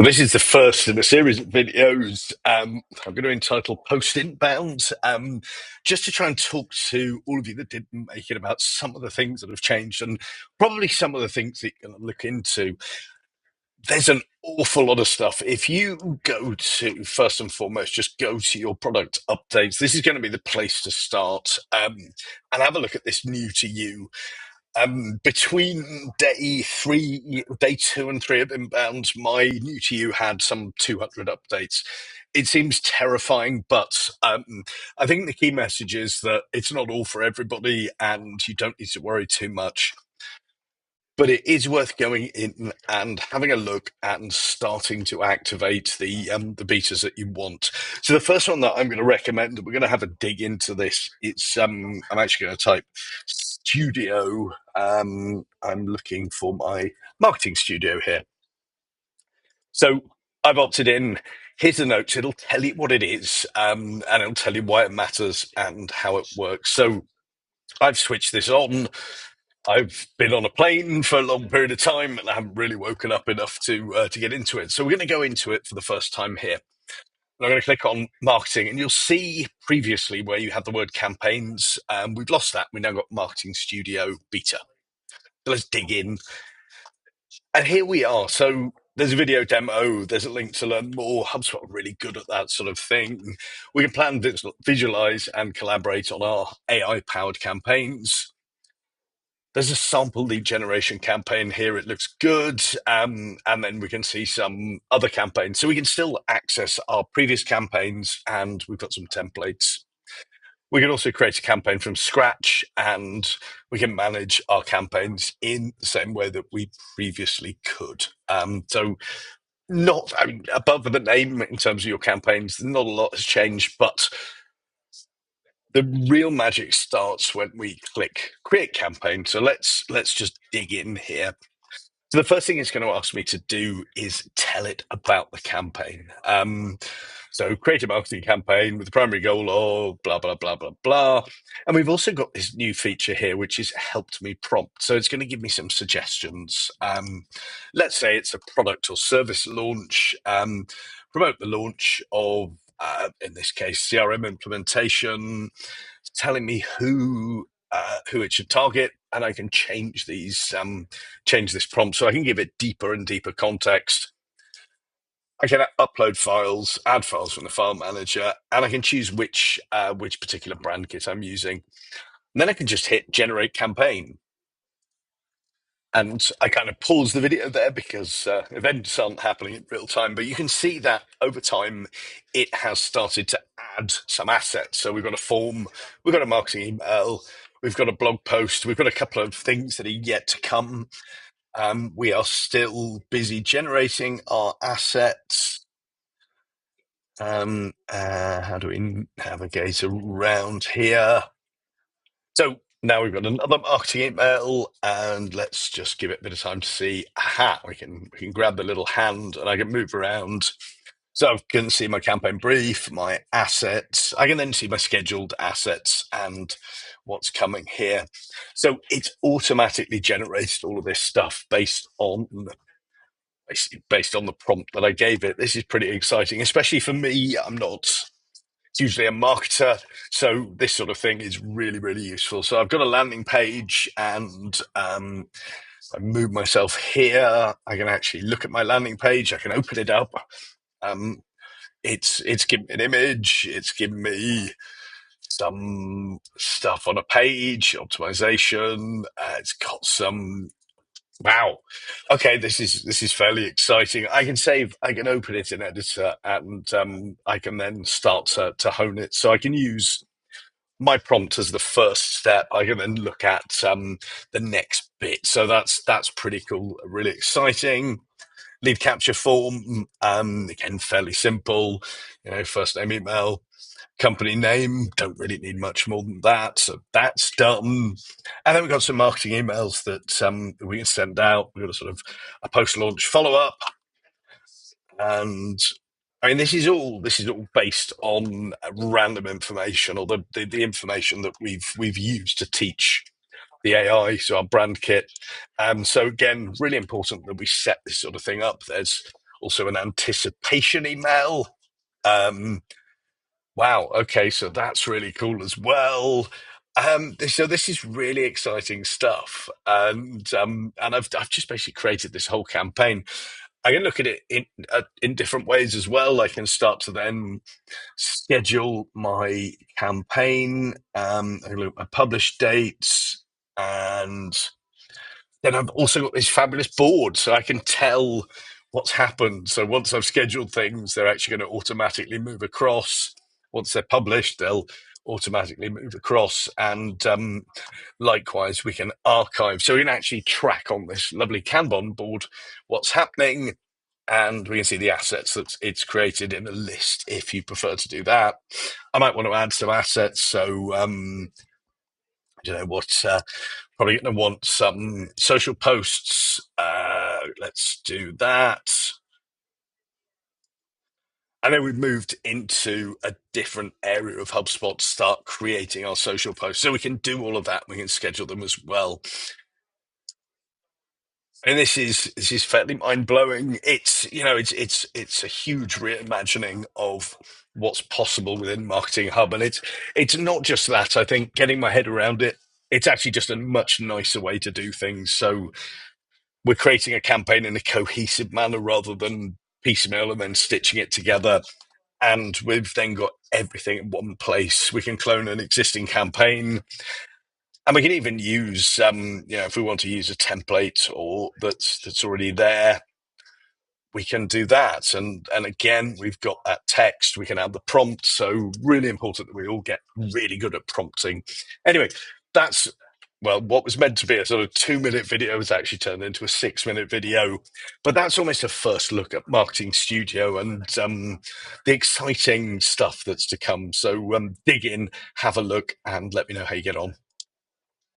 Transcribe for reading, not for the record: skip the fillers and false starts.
This is the first in a series of videos I'm going to entitle Post Inbound, just to try and talk to all of you that didn't make it about some of the things that have changed and probably some of the things that you're going to look into. There's an awful lot of stuff. If you go to, first and foremost, just go to your product updates, this is going to be the place to start and have a look at this new to you. Between day 2 and 3 of inbound, my new to you had some 200 updates. It seems terrifying, but I think the key message is that it's not all for everybody and you don't need to worry too much. But it is worth going in and having a look and starting to activate the betas that you want. So the first one that I'm going to recommend, we're going to have a dig into this. It's I'm actually going to type studio. I'm looking for my marketing studio here. So I've opted in. Here's the notes. It'll tell you what it is, and it'll tell you why it matters and how it works. So I've switched this on. I've been on a plane for a long period of time, and I haven't really woken up enough to get into it. So we're going to go into it for the first time here. And I'm going to click on marketing, and you'll see previously where you had the word campaigns. We've lost that. We've now got Marketing Studio Beta. So let's dig in. And here we are. So there's a video demo. There's a link to learn more. HubSpot are really good at that sort of thing. We can plan, visualize, and collaborate on our AI-powered campaigns. There's a sample lead generation campaign here. It looks good. And then we can see some other campaigns. So we can still access our previous campaigns, and we've got some templates. We can also create a campaign from scratch, and we can manage our campaigns in the same way that we previously could. So not above the name in terms of your campaigns, not a lot has changed, but the real magic starts when we click create campaign. So let's just dig in here. So the first thing it's going to ask me to do is tell it about the campaign. So create a marketing campaign with the primary goal of blah, blah, blah, blah, blah. And we've also got this new feature here, which is helped me prompt. So it's going to give me some suggestions. Let's say it's a product or service launch, promote the launch of, in this case, CRM implementation, telling me who it should target, and I can change change this prompt so I can give it deeper and deeper context. I can upload files, add files from the file manager, and I can choose which particular brand kit I'm using. And then I can just hit generate campaign. And I kind of pause the video there because events aren't happening in real time, but you can see that over time it has started to add some assets. So we've got a form, we've got a marketing email, we've got a blog post, we've got a couple of things that are yet to come. We are still busy generating our assets. How do we navigate around here? So now we've got another marketing email, and let's just give it a bit of time to see. Aha, we can grab the little hand and I can move around. So I can see my campaign brief, my assets. I can then see my scheduled assets and what's coming here. So it's automatically generated all of this stuff based on the prompt that I gave it. This is pretty exciting, especially for me. I'm not usually a marketer, so this sort of thing is really, really useful. So I've got a landing page, and I move myself here. I can actually look at my landing page. I can open it up. It's given me an image. It's given me some stuff on a page, optimization. It's got some. Wow. Okay, this is fairly exciting. I can open it in editor, and I can then start to hone it. So I can use my prompt as the first step. I can then look at the next bit. So that's pretty cool, really exciting. Lead capture form, again, fairly simple. First name, email, company name, don't really need much more than that. So that's done. And then we've got some marketing emails that we can send out. We've got a sort of a post-launch follow-up. And I mean, this is all based on random information, or the information that we've used to teach the AI, so our brand kit. So again, really important that we set this sort of thing up. There's also an anticipation email. Um, wow. Okay, so that's really cool as well. So this is really exciting stuff, and I've just basically created this whole campaign. I can look at it in different ways as well. I can start to then schedule my campaign. I can look at my publish dates, and then I've also got this fabulous board, so I can tell what's happened. So once I've scheduled things, they're actually going to automatically move across. Once they're published, they'll automatically move across. And likewise, we can archive. So we can actually track on this lovely Kanban board what's happening, and we can see the assets that it's created in a list if you prefer to do that. I might want to add some assets. So, you know what? Probably going to want some social posts. Let's do that. And then we've moved into a different area of HubSpot to start creating our social posts. So we can do all of that. We can schedule them as well. And this is fairly mind blowing. It's a huge reimagining of what's possible within Marketing Hub, and it's not just that. I think getting my head around it, it's actually just a much nicer way to do things. So we're creating a campaign in a cohesive manner rather than piecemeal and then stitching it together. And we've then got everything in one place. We can clone an existing campaign, and we can even use, if we want to use a template or that's already there, we can do that. And again, we've got that text. We can add the prompt. So really important that we all get really good at prompting. Anyway, that's what was meant to be a sort of 2-minute video has actually turned into a 6-minute video. But that's almost a first look at Marketing Studio and the exciting stuff that's to come. So dig in, have a look, and let me know how you get on.